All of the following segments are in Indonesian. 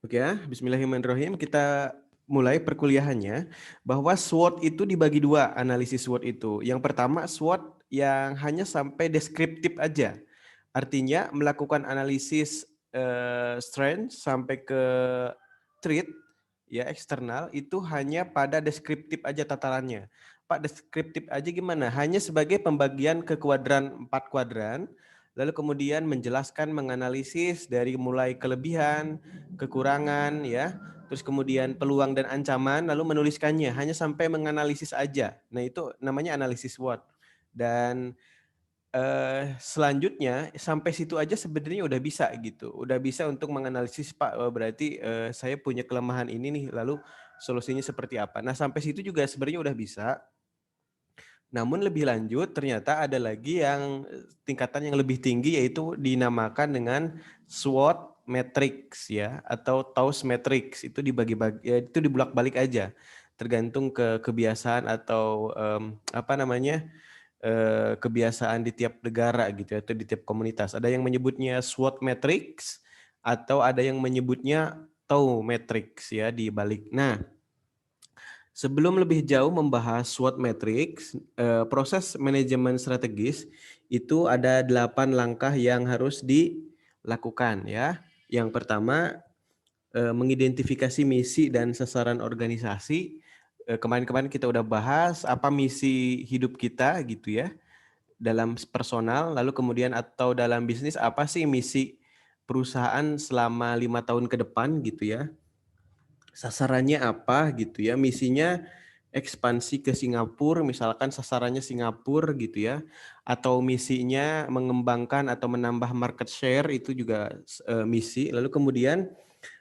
Oke ya, bismillahirrahmanirrahim. Kita mulai perkuliahannya bahwa SWOT itu dibagi dua, analisis SWOT itu. Yang pertama SWOT yang hanya sampai deskriptif aja. Artinya melakukan analisis strength sampai ke threat ya eksternal itu hanya pada deskriptif aja tatarannya. Pak, deskriptif aja gimana? Hanya sebagai pembagian ke kuadran, 4 kuadran, lalu kemudian menjelaskan, menganalisis dari mulai kelebihan, kekurangan ya, terus kemudian peluang dan ancaman, lalu menuliskannya hanya sampai menganalisis aja. Nah itu namanya analisis SWOT. Dan selanjutnya sampai situ aja sebenarnya udah bisa gitu, udah bisa untuk menganalisis Pak, berarti saya punya kelemahan ini nih, lalu solusinya seperti apa. Nah sampai situ juga sebenarnya udah bisa. Namun lebih lanjut ternyata ada lagi yang tingkatan yang lebih tinggi yaitu dinamakan dengan SWOT matrix ya atau TOWS matrix. Itu dibagi-bagi ya, itu dibulak-balik aja tergantung ke kebiasaan atau apa namanya kebiasaan di tiap negara gitu ya, atau di tiap komunitas. Ada yang menyebutnya SWOT matrix atau ada yang menyebutnya TOW matrix ya di balik. Nah, sebelum lebih jauh membahas SWOT matrix, proses manajemen strategis itu ada 8 langkah yang harus dilakukan ya. Yang pertama, mengidentifikasi misi dan sasaran organisasi. Kemarin-kemarin kita udah bahas apa misi hidup kita gitu ya, dalam personal, lalu kemudian atau dalam bisnis apa sih misi perusahaan selama 5 tahun ke depan gitu ya. Sasarannya apa gitu ya, misinya ekspansi ke Singapura, misalkan sasarannya Singapura gitu ya, atau misinya mengembangkan atau menambah market share itu juga misi. Lalu kemudian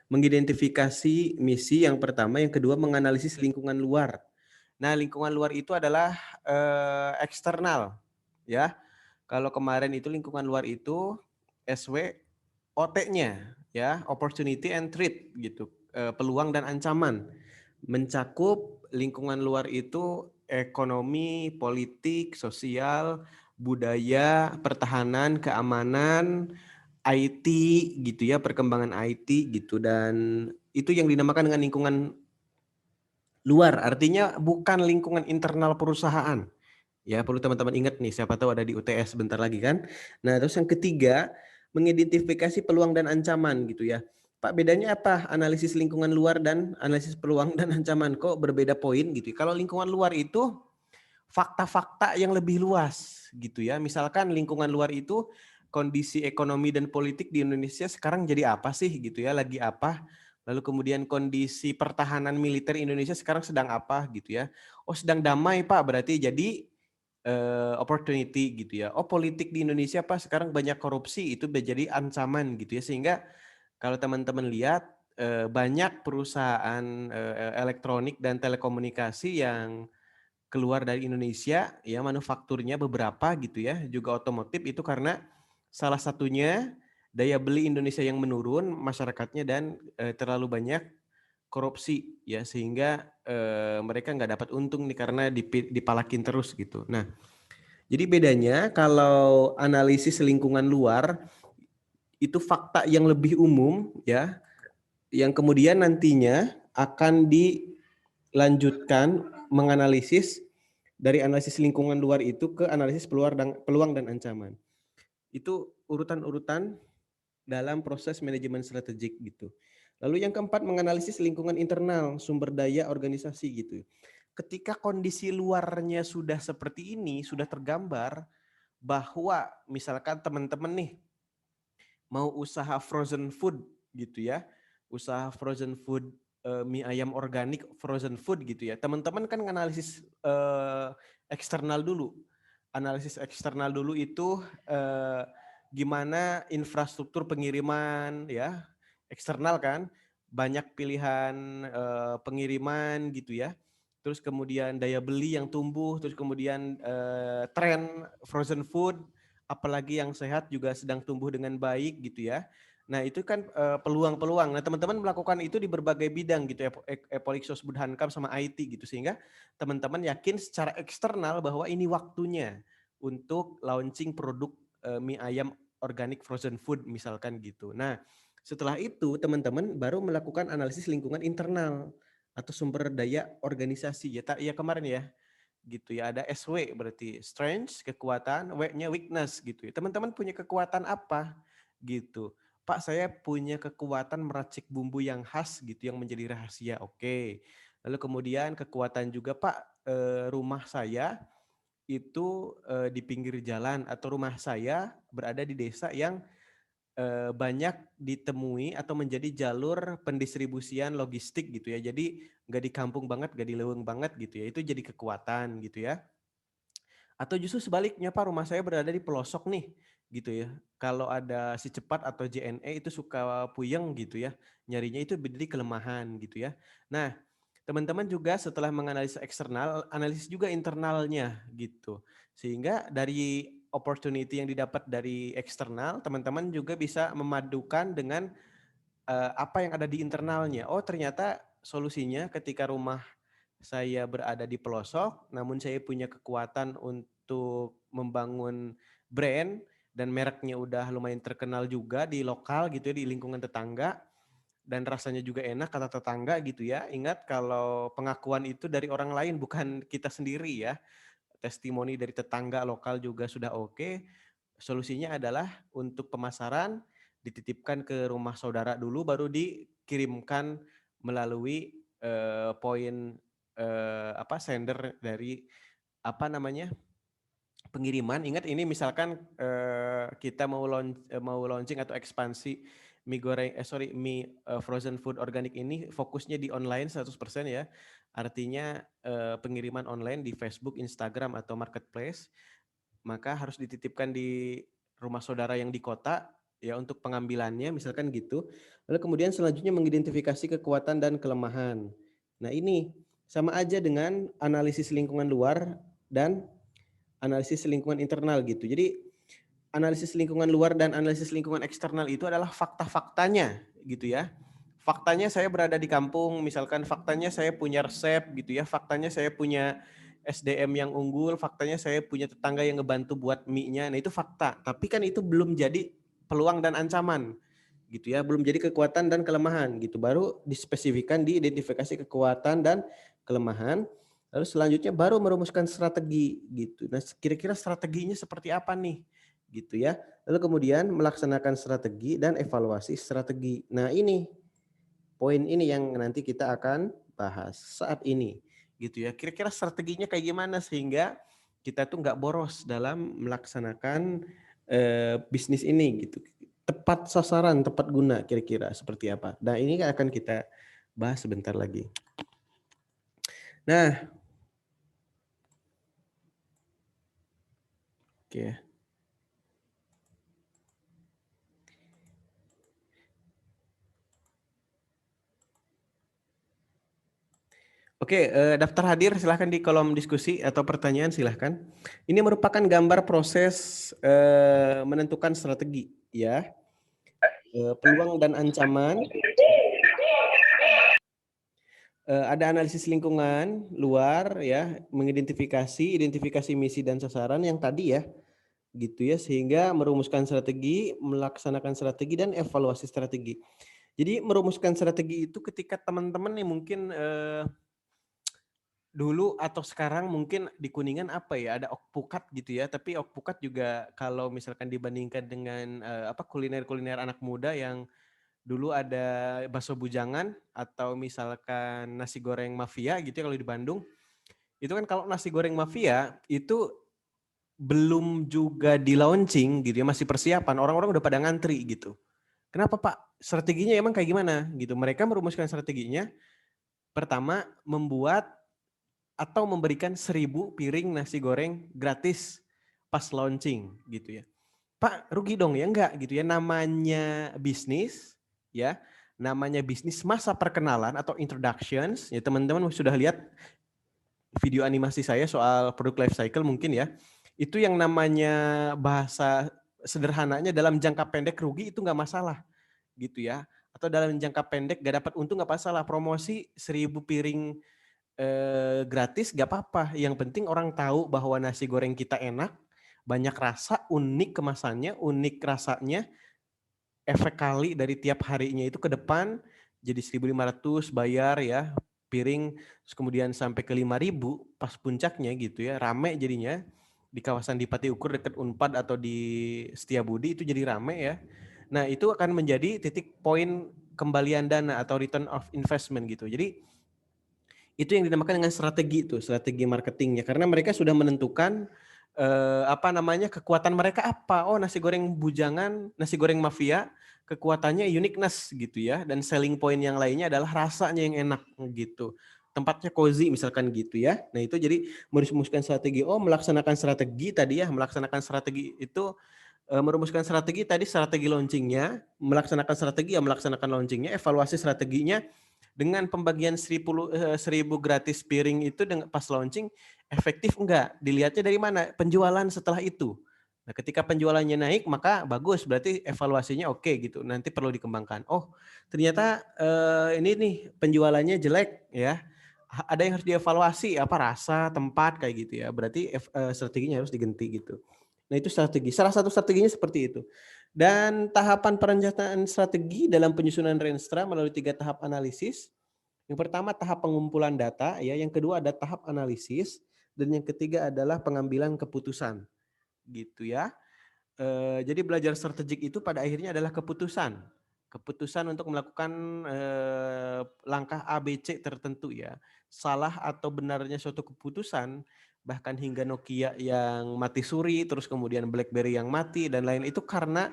mengidentifikasi misi yang pertama, yang kedua menganalisis lingkungan luar. Nah, lingkungan luar itu adalah eksternal ya. Kalau kemarin itu lingkungan luar itu SWOT-nya ya, opportunity and threat gitu, peluang dan ancaman. Mencakup lingkungan luar itu ekonomi, politik, sosial, budaya, pertahanan, keamanan, IT gitu ya, perkembangan IT gitu, dan itu yang dinamakan dengan lingkungan luar, artinya bukan lingkungan internal perusahaan. Ya, perlu teman-teman ingat nih, siapa tahu ada di UTS bentar lagi kan. Nah, terus yang ketiga, mengidentifikasi peluang dan ancaman gitu ya. Pak, bedanya apa analisis lingkungan luar dan analisis peluang dan ancaman? Kok berbeda poin gitu? Kalau lingkungan luar itu fakta-fakta yang lebih luas gitu ya. Misalkan lingkungan luar itu kondisi ekonomi dan politik di Indonesia sekarang jadi apa sih gitu ya, lagi apa. Lalu kemudian kondisi pertahanan militer Indonesia sekarang sedang apa gitu ya. Oh sedang damai Pak, berarti jadi opportunity gitu ya. Oh politik di Indonesia Pak sekarang banyak korupsi, itu menjadi ancaman gitu ya. Sehingga kalau teman-teman lihat banyak perusahaan elektronik dan telekomunikasi yang keluar dari Indonesia ya, manufakturnya beberapa gitu ya, juga otomotif itu karena salah satunya daya beli Indonesia yang menurun masyarakatnya dan terlalu banyak korupsi ya, sehingga mereka nggak dapat untung nih karena dipalakin terus gitu. Nah, jadi bedanya kalau analisis lingkungan luar itu fakta yang lebih umum ya, yang kemudian nantinya akan dilanjutkan menganalisis dari analisis lingkungan luar itu ke analisis peluang dan ancaman. Itu urutan-urutan dalam proses manajemen strategik gitu. Lalu yang keempat, menganalisis lingkungan internal, sumber daya organisasi gitu. Ketika kondisi luarnya sudah seperti ini, sudah tergambar bahwa misalkan teman-teman nih mau usaha frozen food gitu ya, usaha frozen food, mie ayam organik frozen food gitu ya. Teman-teman kan analisis eksternal dulu. Analisis eksternal dulu itu gimana infrastruktur pengiriman ya, eksternal kan, banyak pilihan pengiriman gitu ya. Terus kemudian daya beli yang tumbuh, terus kemudian tren frozen food, apalagi yang sehat juga sedang tumbuh dengan baik gitu ya. Nah itu kan peluang-peluang. Nah teman-teman melakukan itu di berbagai bidang gitu ya, Epolixos Budhankam sama IT gitu, sehingga teman-teman yakin secara eksternal bahwa ini waktunya untuk launching produk mie ayam organic frozen food misalkan gitu. Nah Setelah itu teman-teman baru melakukan analisis lingkungan internal atau sumber daya organisasi ya. Ya kemarin ya gitu ya, ada SW berarti strength, kekuatan, W-nya weakness gitu ya. Teman-teman punya kekuatan apa gitu. Pak, saya punya kekuatan meracik bumbu yang khas gitu yang menjadi rahasia. Oke. Lalu kemudian kekuatan juga Pak, rumah saya itu di pinggir jalan atau rumah saya berada di desa yang banyak ditemui atau menjadi jalur pendistribusian logistik gitu ya. Jadi nggak di kampung banget, nggak di leuweung banget gitu ya. Itu jadi kekuatan gitu ya. Atau justru sebaliknya Pak, rumah saya berada di pelosok nih gitu ya. Kalau ada si cepat atau JNE itu suka puyeng gitu ya. Nyarinya itu jadi kelemahan gitu ya. Nah, teman-teman juga setelah menganalisis eksternal, analisis juga internalnya gitu. Sehingga dari opportunity yang didapat dari eksternal, teman-teman juga bisa memadukan dengan apa yang ada di internalnya. Oh, ternyata solusinya ketika rumah saya berada di pelosok, namun saya punya kekuatan untuk membangun brand dan mereknya udah lumayan terkenal juga di lokal gitu ya, di lingkungan tetangga dan rasanya juga enak kata tetangga gitu ya. Ingat kalau pengakuan itu dari orang lain bukan kita sendiri ya. Testimoni dari tetangga lokal juga sudah oke. Solusinya adalah untuk pemasaran dititipkan ke rumah saudara dulu baru dikirimkan melalui poin sender dari apa namanya pengiriman. Ingat ini misalkan kita mau launching atau ekspansi mie frozen food organik ini fokusnya di online 100% ya. Artinya pengiriman online di Facebook, Instagram atau marketplace, maka harus dititipkan di rumah saudara yang di kota ya untuk pengambilannya misalkan gitu. Lalu kemudian selanjutnya mengidentifikasi kekuatan dan kelemahan. Nah, ini sama aja dengan analisis lingkungan luar dan analisis lingkungan internal gitu. Jadi analisis lingkungan luar dan analisis lingkungan eksternal itu adalah fakta-faktanya gitu ya. Faktanya saya berada di kampung, misalkan faktanya saya punya resep gitu ya, faktanya saya punya SDM yang unggul, faktanya saya punya tetangga yang ngebantu buat mie-nya. Nah, itu fakta. Tapi kan itu belum jadi peluang dan ancaman gitu ya, belum jadi kekuatan dan kelemahan gitu. Baru dispesifikkan, diidentifikasi kekuatan dan kelemahan. Lalu selanjutnya baru merumuskan strategi gitu. Nah, kira-kira strateginya seperti apa nih? Gitu ya. Lalu kemudian melaksanakan strategi dan evaluasi strategi. Nah, ini poin ini yang nanti kita akan bahas saat ini. Gitu ya. Kira-kira strateginya kayak gimana sehingga kita tuh nggak boros dalam melaksanakan bisnis ini gitu. Tepat sasaran, tepat guna kira-kira seperti apa. Nah, ini akan kita bahas sebentar lagi. Nah, oke. Oke, daftar hadir silahkan di kolom diskusi atau pertanyaan silahkan. Ini merupakan gambar proses menentukan strategi ya, peluang dan ancaman. Ada analisis lingkungan luar ya, identifikasi misi dan sasaran yang tadi ya, gitu ya, sehingga merumuskan strategi, melaksanakan strategi dan evaluasi strategi. Jadi merumuskan strategi itu ketika teman-teman nih mungkin dulu atau sekarang mungkin di Kuningan apa ya, ada okpukat gitu ya, tapi okpukat juga kalau misalkan dibandingkan dengan kuliner-kuliner anak muda yang dulu ada bakso bujangan atau misalkan nasi goreng mafia gitu ya kalau di Bandung, itu kan kalau nasi goreng mafia itu belum juga di launching gitu ya, masih persiapan, orang-orang udah pada ngantri gitu. Kenapa Pak? Strateginya emang kayak gimana gitu? Mereka merumuskan strateginya, pertama membuat atau memberikan 1.000 piring nasi goreng gratis pas launching gitu ya. Pak, rugi dong ya? Enggak gitu ya, namanya bisnis ya, namanya bisnis masa perkenalan atau introductions ya. Teman-teman sudah lihat video animasi saya soal produk life cycle mungkin ya. Itu yang namanya bahasa sederhananya dalam jangka pendek rugi itu nggak masalah gitu ya. Atau dalam jangka pendek gak dapat untung nggak masalah. Promosi 1.000 piring gratis gak apa-apa. Yang penting orang tahu bahwa nasi goreng kita enak, banyak rasa, unik kemasannya, unik rasanya, efek kali dari tiap harinya itu ke depan jadi 1.500 bayar ya piring, terus kemudian sampai ke 5.000 pas puncaknya gitu ya, rame jadinya di kawasan Dipati Ukur dekat Unpad atau di Setiabudi itu jadi rame ya. Nah itu akan menjadi titik poin kembalian dana atau return of investment gitu. Jadi itu yang dinamakan dengan strategi itu, strategi marketingnya. Karena mereka sudah menentukan kekuatan mereka apa. Oh nasi goreng bujangan, nasi goreng mafia, kekuatannya uniqueness gitu ya. Dan selling point yang lainnya adalah rasanya yang enak gitu. Tempatnya cozy misalkan gitu ya. Nah itu jadi merumuskan strategi. Oh melaksanakan strategi tadi ya, melaksanakan strategi itu merumuskan strategi tadi strategi launchingnya, melaksanakan strategi ya melaksanakan launchingnya, evaluasi strateginya dengan pembagian 1.000 gratis piring itu dengan pas launching efektif enggak? Dilihatnya dari mana? Penjualan setelah itu. Nah, ketika penjualannya naik maka bagus, berarti evaluasinya oke gitu. Nanti perlu dikembangkan. Oh, ternyata ini nih penjualannya jelek ya. Ada yang harus dievaluasi apa rasa, tempat kayak gitu ya. Berarti strateginya harus diganti gitu. Nah, itu strategi. Salah satu strateginya seperti itu. Dan tahapan perencanaan strategi dalam penyusunan Renstra melalui 3 tahap analisis. Yang pertama tahap pengumpulan data, ya. Yang kedua ada tahap analisis, dan yang ketiga adalah pengambilan keputusan, gitu ya. Jadi belajar strategik itu pada akhirnya adalah keputusan, keputusan untuk melakukan langkah A, B, C tertentu ya. Salah atau benarnya suatu keputusan, bahkan hingga Nokia yang mati suri, terus kemudian BlackBerry yang mati dan lain itu karena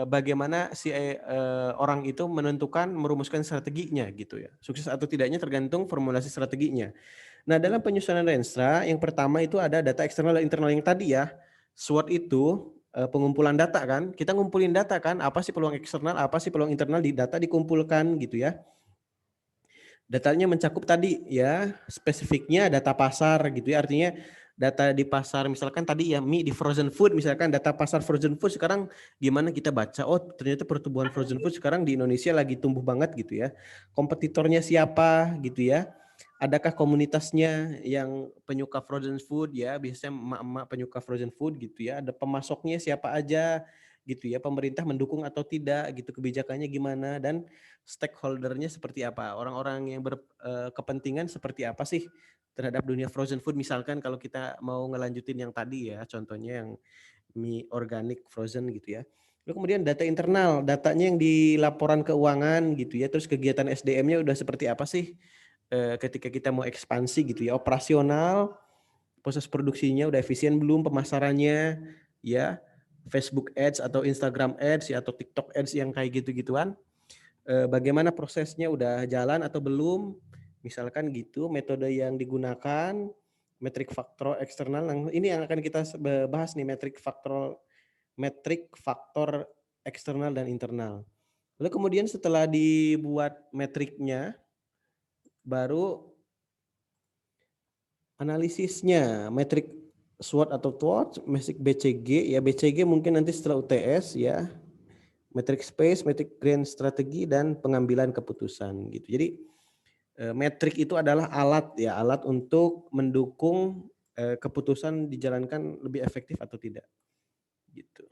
bagaimana si orang itu menentukan merumuskan strateginya gitu ya. Sukses atau tidaknya tergantung formulasi strateginya. Nah, dalam penyusunan Renstra yang pertama itu ada data eksternal dan internal yang tadi ya. SWOT itu pengumpulan data kan. Kita ngumpulin data kan, apa sih peluang eksternal, apa sih peluang internal di data dikumpulkan gitu ya. Datanya mencakup tadi ya, spesifiknya data pasar gitu ya, artinya data di pasar misalkan tadi ya mie di frozen food misalkan data pasar frozen food sekarang gimana kita baca, oh ternyata pertumbuhan frozen food sekarang di Indonesia lagi tumbuh banget gitu ya. Kompetitornya siapa gitu ya. Adakah komunitasnya yang penyuka frozen food ya, biasanya emak-emak penyuka frozen food gitu ya. Ada pemasoknya siapa aja gitu ya, pemerintah mendukung atau tidak gitu, kebijakannya gimana dan stakeholdernya seperti apa, orang-orang yang berkepentingan seperti apa sih terhadap dunia frozen food misalkan kalau kita mau ngelanjutin yang tadi ya, contohnya yang mie organik frozen gitu ya. Lalu kemudian data internal, datanya yang di laporan keuangan gitu ya, terus kegiatan SDM-nya udah seperti apa sih ketika kita mau ekspansi gitu ya, operasional, proses produksinya udah efisien belum, pemasarannya ya, Facebook Ads atau Instagram Ads ya, atau TikTok Ads yang kayak gitu-gituan. Bagaimana prosesnya udah jalan atau belum, misalkan gitu, metode yang digunakan, metrik faktor eksternal, ini yang akan kita bahas nih, metrik faktor eksternal dan internal. Lalu kemudian setelah dibuat metriknya, baru analisisnya, metrik SWOT atau TWOT, metrik BCG, ya BCG mungkin nanti setelah UTS ya, metrik space, metrik grand strategi, dan pengambilan keputusan gitu. Jadi metrik itu adalah alat ya, alat untuk mendukung keputusan dijalankan lebih efektif atau tidak gitu.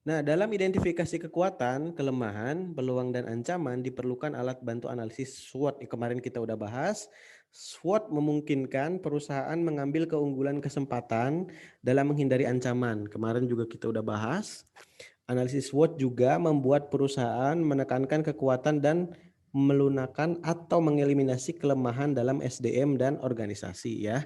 Nah, dalam identifikasi kekuatan, kelemahan, peluang dan ancaman diperlukan alat bantu analisis SWOT. Yang kemarin kita udah bahas. SWOT memungkinkan perusahaan mengambil keunggulan kesempatan dalam menghindari ancaman. Kemarin juga kita udah bahas. Analisis SWOT juga membuat perusahaan menekankan kekuatan dan melunakkan atau mengeliminasi kelemahan dalam SDM dan organisasi ya.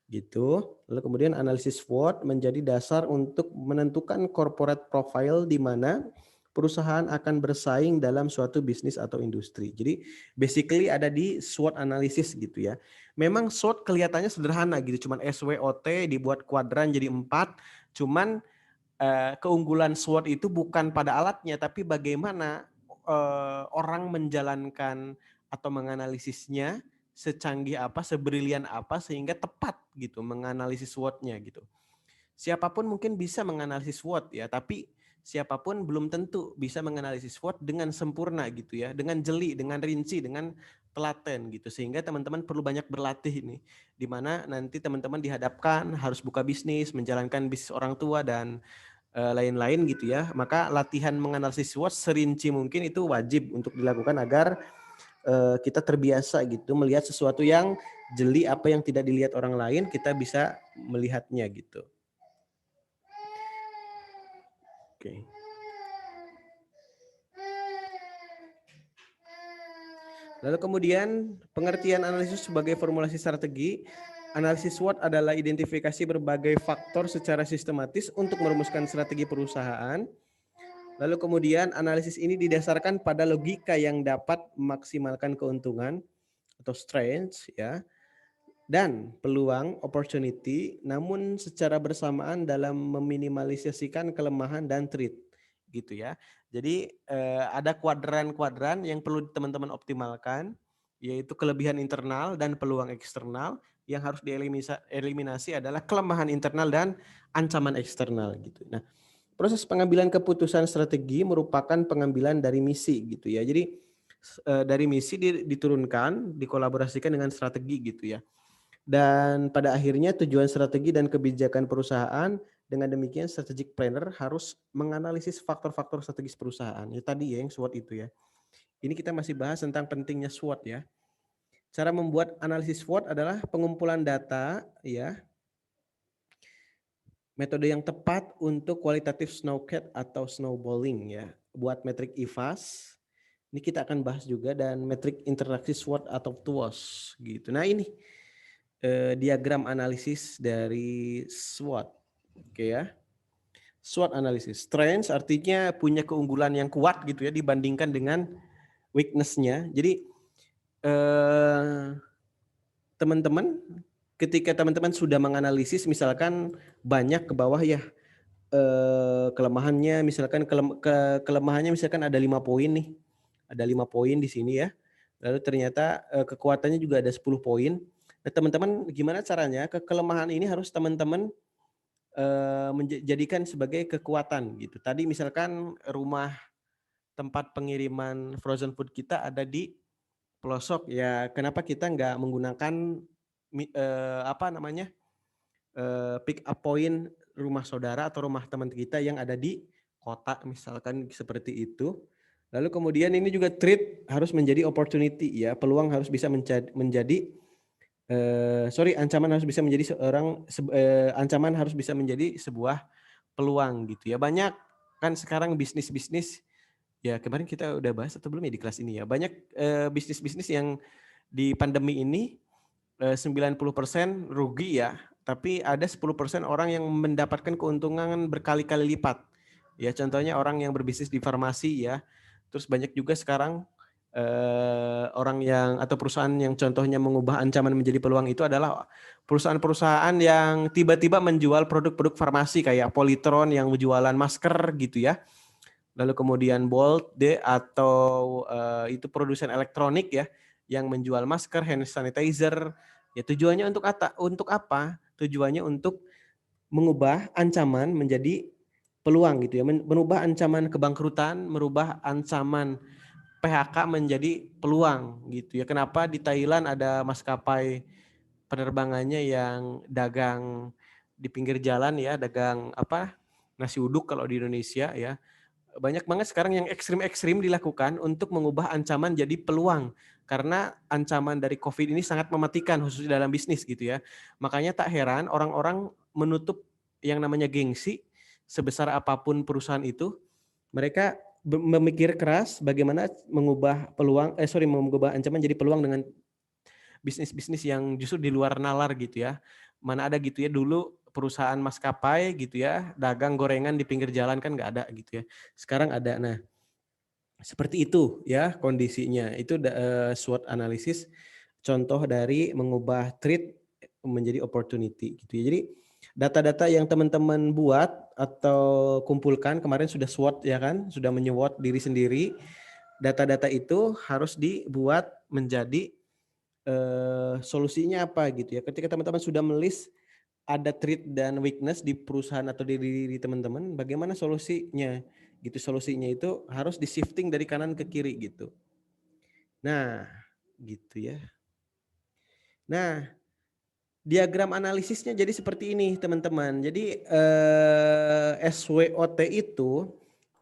Gitu. Lalu kemudian analisis SWOT menjadi dasar untuk menentukan corporate profile di mana perusahaan akan bersaing dalam suatu bisnis atau industri. Jadi basically ada di SWOT analisis gitu ya. Memang SWOT kelihatannya sederhana gitu, cuman SWOT dibuat kuadran jadi 4, cuman keunggulan SWOT itu bukan pada alatnya, tapi bagaimana orang menjalankan atau menganalisisnya secanggih apa, sebrilian apa sehingga tepat gitu menganalisis SWOT-nya gitu. Siapapun mungkin bisa menganalisis SWOT ya, tapi siapapun belum tentu bisa menganalisis SWOT dengan sempurna gitu ya, dengan jeli, dengan rinci, dengan telaten gitu, sehingga teman-teman perlu banyak berlatih ini, di mana nanti teman-teman dihadapkan harus buka bisnis, menjalankan bisnis orang tua dan lain-lain gitu ya. Maka latihan menganalisis SWOT serinci mungkin itu wajib untuk dilakukan agar kita terbiasa gitu melihat sesuatu yang jeli, apa yang tidak dilihat orang lain kita bisa melihatnya gitu. Oke. Lalu kemudian pengertian analisis sebagai formulasi strategi. Analisis SWOT adalah identifikasi berbagai faktor secara sistematis untuk merumuskan strategi perusahaan. Lalu kemudian analisis ini didasarkan pada logika yang dapat memaksimalkan keuntungan atau strengths ya, dan peluang opportunity, namun secara bersamaan dalam meminimalisasikan kelemahan dan threat gitu ya. Jadi ada kuadran-kuadran yang perlu teman-teman optimalkan, yaitu kelebihan internal dan peluang eksternal. Yang harus dieliminasi adalah kelemahan internal dan ancaman eksternal gitu. Nah, proses pengambilan keputusan strategi merupakan pengambilan dari misi gitu ya. Jadi dari misi diturunkan, dikolaborasikan dengan strategi gitu ya. Dan pada akhirnya tujuan strategi dan kebijakan perusahaan, dengan demikian strategic planner harus menganalisis faktor-faktor strategis perusahaan. Ya tadi ya yang SWOT itu ya. Ini kita masih bahas tentang pentingnya SWOT ya. Cara membuat analisis SWOT adalah pengumpulan data ya. Metode yang tepat untuk kualitatif snowcat atau snowballing ya. Buat metrik IFAS, ini kita akan bahas juga, dan metrik interaksi SWOT atau TWOS gitu. Nah ini diagram analisis dari SWOT. Oke ya. SWOT analisis. Strengths artinya punya keunggulan yang kuat gitu ya dibandingkan dengan weakness-nya. Jadi teman-teman ketika teman-teman sudah menganalisis misalkan banyak ke bawah ya kelemahannya, misalkan kelemahannya misalkan ada 5 poin nih. Ada 5 poin di sini ya. Lalu ternyata kekuatannya juga ada 10 poin. Nah, teman-teman gimana caranya kelemahan ini harus teman-teman menjadikan sebagai kekuatan gitu. Tadi misalkan rumah tempat pengiriman frozen food kita ada di pelosok ya, kenapa kita nggak menggunakan apa namanya pick up point rumah saudara atau rumah teman kita yang ada di kota misalkan seperti itu. Lalu kemudian ini juga treat harus menjadi opportunity ya, peluang harus bisa menjadi ancaman harus bisa menjadi ancaman harus bisa menjadi sebuah peluang gitu ya. Banyak kan sekarang bisnis-bisnis ya, kemarin kita udah bahas atau belum ya di kelas ini ya. Banyak bisnis-bisnis yang di pandemi ini 90% rugi ya, tapi ada 10% orang yang mendapatkan keuntungan berkali-kali lipat. Ya contohnya orang yang berbisnis di farmasi ya. Terus banyak juga sekarang orang yang atau perusahaan yang contohnya mengubah ancaman menjadi peluang itu adalah perusahaan-perusahaan yang tiba-tiba menjual produk-produk farmasi kayak Polytron yang jualan masker gitu ya. Lalu kemudian Bolt atau itu produsen elektronik ya yang menjual masker, hand sanitizer. Ya tujuannya untuk apa? Tujuannya untuk mengubah ancaman menjadi peluang gitu ya. Merubah ancaman kebangkrutan, merubah ancaman PHK menjadi peluang gitu ya. Kenapa di Thailand ada maskapai penerbangannya yang dagang di pinggir jalan ya, dagang apa? Nasi uduk kalau di Indonesia ya. Banyak banget sekarang yang ekstrim-ekstrim dilakukan untuk mengubah ancaman jadi peluang. Karena ancaman dari COVID ini sangat mematikan khususnya dalam bisnis gitu ya. Makanya tak heran orang-orang menutup yang namanya gengsi sebesar apapun perusahaan itu. Mereka memikir keras bagaimana mengubah ancaman jadi peluang dengan bisnis-bisnis yang justru di luar nalar gitu ya. Mana ada gitu ya dulu perusahaan maskapai gitu ya, dagang gorengan di pinggir jalan kan nggak ada gitu ya. Sekarang ada. Nah, seperti itu ya kondisinya. Itu SWOT analisis, contoh dari mengubah threat menjadi opportunity gitu ya. Jadi data-data yang teman-teman buat atau kumpulkan kemarin sudah SWOT ya kan, sudah menye-SWOT diri sendiri. Data-data itu harus dibuat menjadi solusinya apa gitu ya. Ketika teman-teman sudah melis ada threat dan weakness di perusahaan atau di diri teman-teman, bagaimana solusinya? Gitu, solusinya itu harus di shifting dari kanan ke kiri gitu. Nah, gitu ya. Nah, diagram analisisnya jadi seperti ini teman-teman. Jadi SWOT itu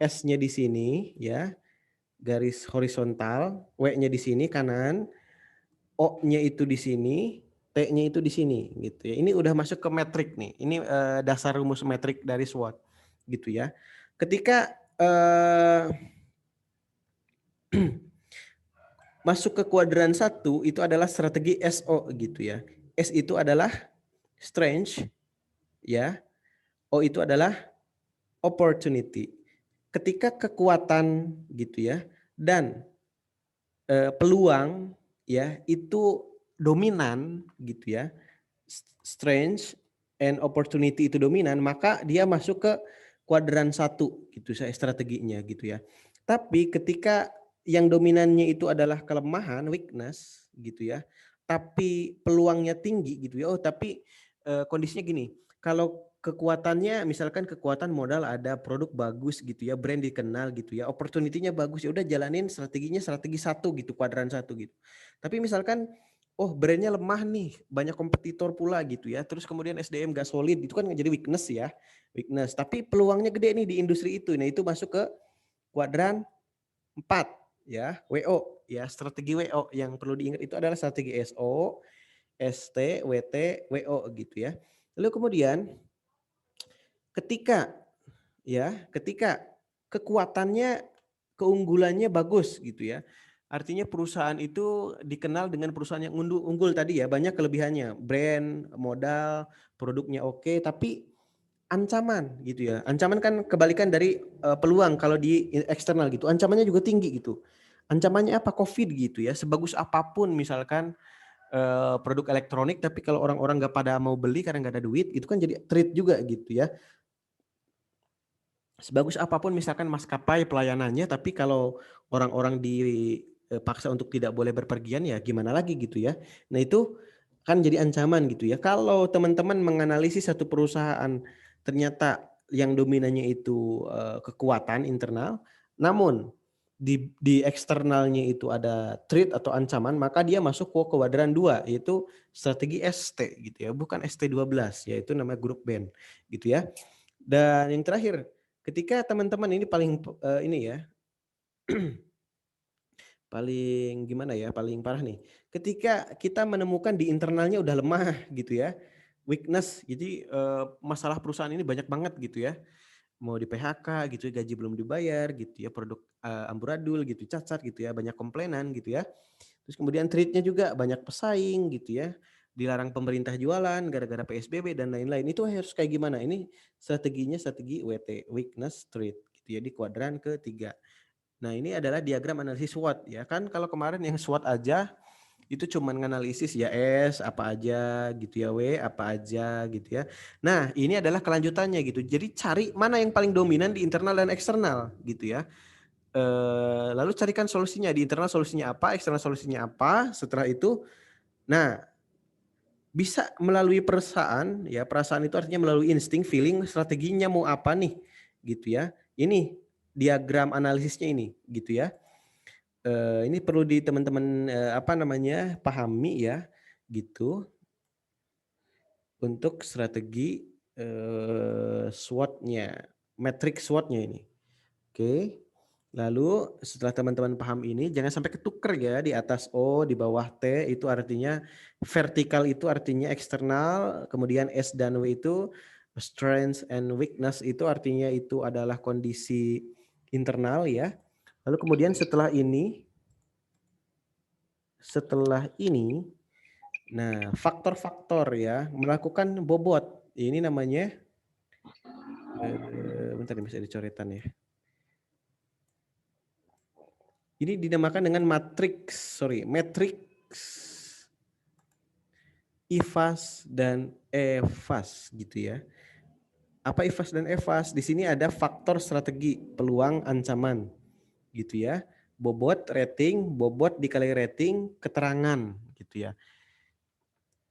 S-nya di sini ya, garis horizontal, W-nya di sini kanan, O-nya itu di sini, T-nya itu di sini gitu ya. Ini udah masuk ke metrik nih. Ini dasar rumus metrik dari SWOT gitu ya. Ketika masuk ke kuadran 1 itu adalah strategi SO gitu ya. S itu adalah strength ya. O itu adalah opportunity. Ketika kekuatan gitu ya dan peluang ya itu dominan gitu ya. Strength and opportunity itu dominan, maka dia masuk ke kuadran 1 gitu saya strateginya gitu ya. Tapi ketika yang dominannya itu adalah kelemahan, weakness gitu ya. Tapi peluangnya tinggi gitu ya. Oh, tapi kondisinya gini, kalau kekuatannya misalkan kekuatan modal ada, produk bagus gitu ya, brand dikenal gitu ya, opportunity-nya bagus, ya udah jalanin strateginya strategi 1 gitu, kuadran 1 gitu. Tapi misalkan oh brandnya lemah nih, banyak kompetitor pula gitu ya, terus kemudian SDM gak solid, itu kan jadi weakness ya, weakness. Tapi peluangnya gede nih di industri itu, nah itu masuk ke kuadran 4 ya, WO ya, strategi WO yang perlu diingat itu adalah strategi SO, ST, WT, WO gitu ya. Lalu kemudian ketika ketika kekuatannya, keunggulannya bagus gitu ya. Artinya perusahaan itu dikenal dengan perusahaan yang unggul tadi ya, banyak kelebihannya, brand, modal, produknya oke, tapi ancaman gitu ya. Ancaman kan kebalikan dari peluang kalau di eksternal gitu. Ancamannya juga tinggi gitu. Ancamannya apa? Covid gitu ya. Sebagus apapun misalkan produk elektronik, tapi kalau orang-orang nggak pada mau beli karena nggak ada duit, itu kan jadi threat juga gitu ya. Sebagus apapun misalkan maskapai pelayanannya, tapi kalau orang-orang dipaksa untuk tidak boleh berpergian ya gimana lagi gitu ya. Nah itu kan jadi ancaman gitu ya. Kalau teman-teman menganalisis satu perusahaan ternyata yang dominannya itu kekuatan internal, namun di eksternalnya itu ada threat atau ancaman, maka dia masuk ke kuadran 2 yaitu strategi ST gitu ya, bukan ST12 yaitu namanya grup band gitu ya. Dan yang terakhir, ketika teman-teman ini paling ini ya, paling gimana ya, paling parah nih. Ketika kita menemukan di internalnya udah lemah gitu ya, weakness, jadi masalah perusahaan ini banyak banget gitu ya. Mau di PHK gitu ya, gaji belum dibayar gitu ya, produk amburadul gitu, cacat gitu ya, banyak komplainan gitu ya. Terus kemudian trade-nya juga banyak pesaing gitu ya. Dilarang pemerintah jualan gara-gara PSBB dan lain-lain. Itu harus kayak gimana? Ini strateginya strategi WT, weakness trade gitu ya, di kuadran ketiga. Nah, ini adalah diagram analisis SWOT ya. Kan kalau kemarin yang SWOT aja itu cuman nganalisis ya S apa aja gitu ya, W apa aja gitu ya. Nah, ini adalah kelanjutannya gitu. Jadi cari mana yang paling dominan di internal dan eksternal gitu ya. Lalu carikan solusinya, di internal solusinya apa, eksternal solusinya apa. Setelah itu, nah bisa melalui perasaan ya, perasaan itu artinya melalui insting, feeling, strateginya mau apa nih gitu ya. Ini diagram analisisnya ini gitu ya. Ini perlu di teman-teman apa namanya pahami ya gitu untuk strategi SWOT-nya, metrik SWOT-nya ini. Oke. Lalu setelah teman-teman paham ini jangan sampai ketuker ya, di atas O, di bawah T itu artinya vertikal, itu artinya eksternal, kemudian S dan W itu strength and weakness itu artinya itu adalah kondisi internal ya. Lalu kemudian setelah ini nah faktor-faktor ya melakukan bobot. Ini namanya bentar nih bisa dicoretan ya. Ini dinamakan dengan matriks IFAS dan EFAS gitu ya. Apa IFAS dan EFAS? Di sini ada faktor strategi, peluang, ancaman gitu ya. Bobot, rating, bobot dikali rating, keterangan gitu ya.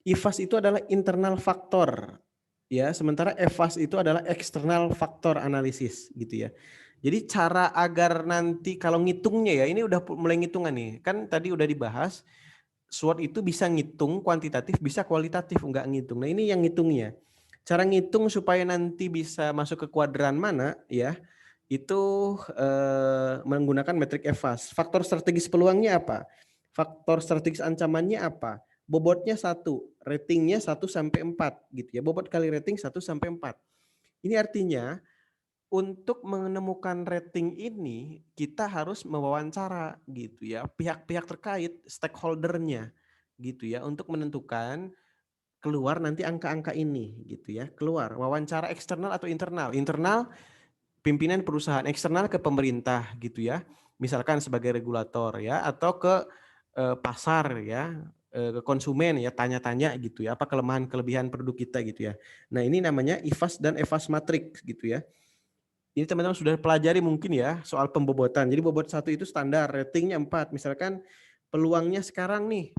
IFAS itu adalah internal faktor ya, sementara EFAS itu adalah eksternal faktor analisis gitu ya. Jadi cara agar nanti kalau ngitungnya ya, ini udah mulai ngitungan nih. Kan tadi udah dibahas SWOT itu bisa ngitung kuantitatif, bisa kualitatif, enggak ngitung. Nah ini yang ngitungnya. Cara ngitung supaya nanti bisa masuk ke kuadran mana ya, itu menggunakan metrik EVAS. Faktor strategis peluangnya apa? Faktor strategis ancamannya apa? Bobotnya 1, ratingnya 1 sampai 4 gitu ya. Bobot kali rating 1 sampai 4. Ini artinya untuk menemukan rating ini kita harus mewawancara gitu ya pihak-pihak terkait stakeholdernya gitu ya untuk menentukan keluar nanti angka-angka ini gitu ya, keluar wawancara eksternal atau internal. Internal pimpinan perusahaan, eksternal ke pemerintah gitu ya, misalkan sebagai regulator ya, atau ke pasar ya, ke konsumen ya, tanya-tanya gitu ya, apa kelemahan kelebihan produk kita gitu ya. Nah ini namanya IFAS dan EVAS matrix gitu ya. Ini teman-teman sudah pelajari mungkin ya soal pembobotan. Jadi bobot 1 itu standar, ratingnya 4. Misalkan peluangnya sekarang nih,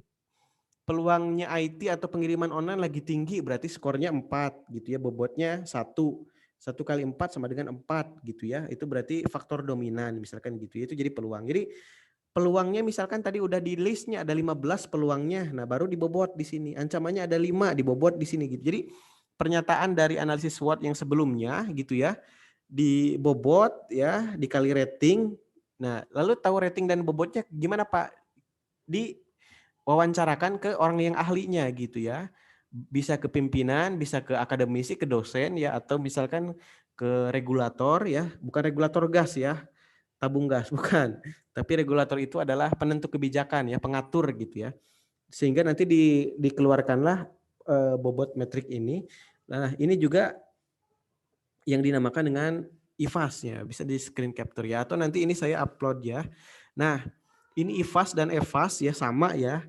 peluangnya IT atau pengiriman online lagi tinggi, berarti skornya 4 gitu ya, bobotnya 1. 1 kali 4 sama dengan 4 gitu ya, itu berarti faktor dominan misalkan gitu ya, itu jadi peluang. Jadi peluangnya misalkan tadi udah di listnya ada 15 peluangnya, nah baru dibobot di sini, ancamannya ada 5 dibobot di sini gitu. Jadi pernyataan dari analisis SWOT yang sebelumnya gitu ya, dibobot ya, dikali rating. Nah, lalu tahu rating dan bobotnya gimana Pak? Diwawancarakan ke orang yang ahlinya gitu ya. Bisa ke pimpinan, bisa ke akademisi, ke dosen ya, atau misalkan ke regulator ya, bukan regulator gas ya, tabung gas bukan. Tapi regulator itu adalah penentu kebijakan ya, pengatur gitu ya. Sehingga nanti dikeluarkanlah bobot metrik ini. Nah, ini juga yang dinamakan dengan IFAS-nya, bisa di screen capture ya, atau nanti ini saya upload ya. Nah, ini IFAS dan EVAS ya sama ya.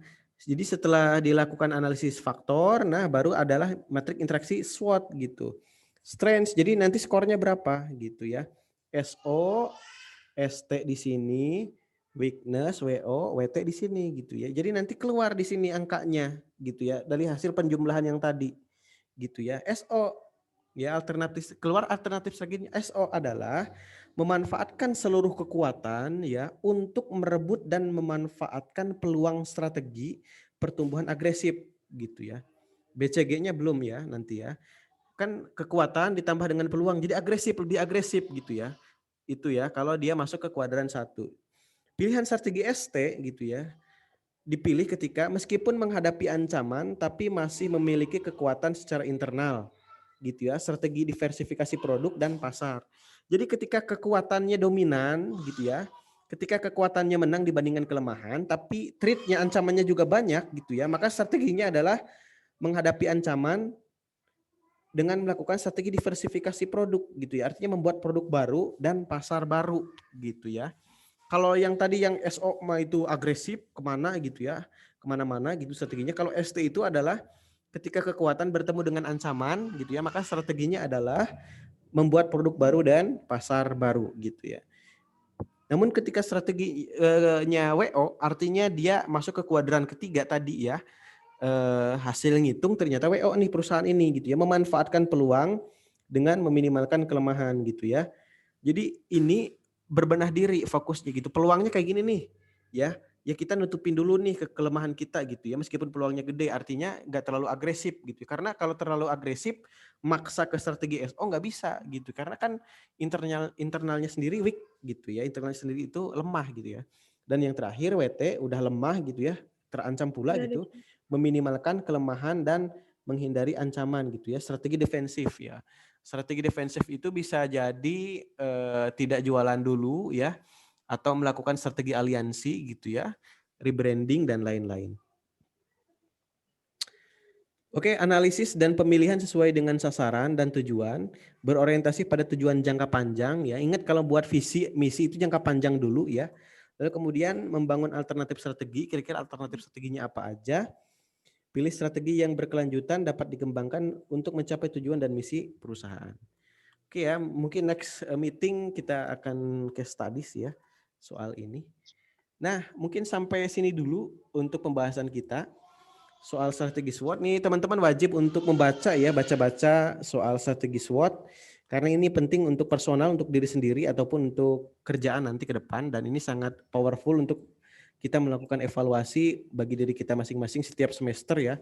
Jadi setelah dilakukan analisis faktor, nah baru adalah metrik interaksi SWOT gitu. Strength, jadi nanti skornya berapa gitu ya. SO, ST di sini, weakness, WO, WT di sini gitu ya. Jadi nanti keluar di sini angkanya gitu ya dari hasil penjumlahan yang tadi gitu ya. SO ya alternatif keluar alternatif selanjutnya SO adalah memanfaatkan seluruh kekuatan ya untuk merebut dan memanfaatkan peluang strategi pertumbuhan agresif gitu ya. BCG-nya belum ya nanti ya. Kan kekuatan ditambah dengan peluang jadi agresif, lebih agresif gitu ya. Itu ya kalau dia masuk ke kuadran 1. Pilihan strategi ST gitu ya dipilih ketika meskipun menghadapi ancaman tapi masih memiliki kekuatan secara internal gitu ya, strategi diversifikasi produk dan pasar. Jadi ketika kekuatannya dominan gitu ya, ketika kekuatannya menang dibandingkan kelemahan tapi threat-nya ancamannya juga banyak gitu ya, maka strateginya adalah menghadapi ancaman dengan melakukan strategi diversifikasi produk gitu ya, artinya membuat produk baru dan pasar baru gitu ya. Kalau yang tadi yang SO itu agresif kemana gitu ya, kemana-mana gitu strateginya. Kalau ST itu adalah ketika kekuatan bertemu dengan ancaman gitu ya, maka strateginya adalah membuat produk baru dan pasar baru gitu ya. Namun ketika strateginya WO artinya dia masuk ke kuadran ketiga tadi ya, hasil ngitung ternyata WO nih perusahaan ini gitu ya, memanfaatkan peluang dengan meminimalkan kelemahan gitu ya. Jadi ini berbenah diri fokusnya gitu. Peluangnya kayak gini nih, ya. Ya kita nutupin dulu nih kelemahan kita gitu ya. Meskipun peluangnya gede, artinya nggak terlalu agresif gitu. Karena kalau terlalu agresif, maksa ke strategi SO nggak bisa gitu. Karena kan internalnya sendiri weak gitu ya. Internalnya sendiri itu lemah gitu ya. Dan yang terakhir WT udah lemah gitu ya, terancam pula gitu. Meminimalkan kelemahan dan menghindari ancaman gitu ya. Strategi defensif ya. Strategi defensif itu bisa jadi tidak jualan dulu ya, atau melakukan strategi aliansi gitu ya, rebranding dan lain-lain. Oke, analisis dan pemilihan sesuai dengan sasaran dan tujuan, berorientasi pada tujuan jangka panjang ya. Ingat kalau buat visi, misi itu jangka panjang dulu ya. Lalu kemudian membangun alternatif strategi, kira-kira alternatif strateginya apa aja. Pilih strategi yang berkelanjutan dapat dikembangkan untuk mencapai tujuan dan misi perusahaan. Oke ya, mungkin next meeting kita akan case studies ya soal ini. Nah, mungkin sampai sini dulu untuk pembahasan kita soal strategi SWOT. Nih teman-teman wajib untuk membaca ya, baca-baca soal strategi SWOT karena ini penting untuk personal, untuk diri sendiri ataupun untuk kerjaan nanti ke depan dan ini sangat powerful untuk kita melakukan evaluasi bagi diri kita masing-masing setiap semester ya.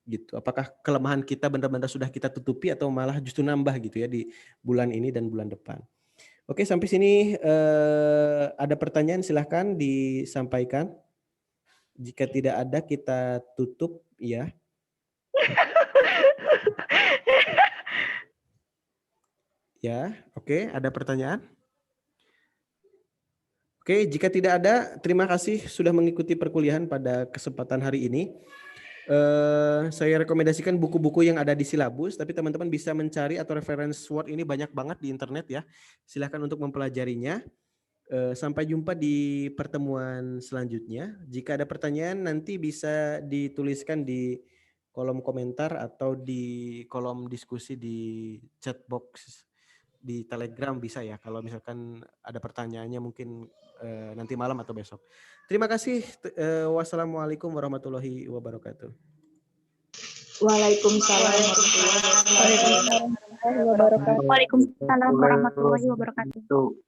Gitu. Apakah kelemahan kita benar-benar sudah kita tutupi atau malah justru nambah gitu ya di bulan ini dan bulan depan. Oke, sampai sini ada pertanyaan silahkan disampaikan. Jika tidak ada kita tutup ya. Ya, oke, ada pertanyaan? Oke, jika tidak ada, terima kasih sudah mengikuti perkuliahan pada kesempatan hari ini. Saya rekomendasikan buku-buku yang ada di silabus, tapi teman-teman bisa mencari atau reference Word ini banyak banget di internet ya. Silakan untuk mempelajarinya. Sampai jumpa di pertemuan selanjutnya. Jika ada pertanyaan nanti bisa dituliskan di kolom komentar atau di kolom diskusi di chat box di Telegram bisa ya. Kalau misalkan ada pertanyaannya mungkin nanti malam atau besok. Terima kasih. Wassalamualaikum warahmatullahi wabarakatuh. Waalaikumsalam warahmatullahi wabarakatuh. Waalaikumsalam warahmatullahi wabarakatuh.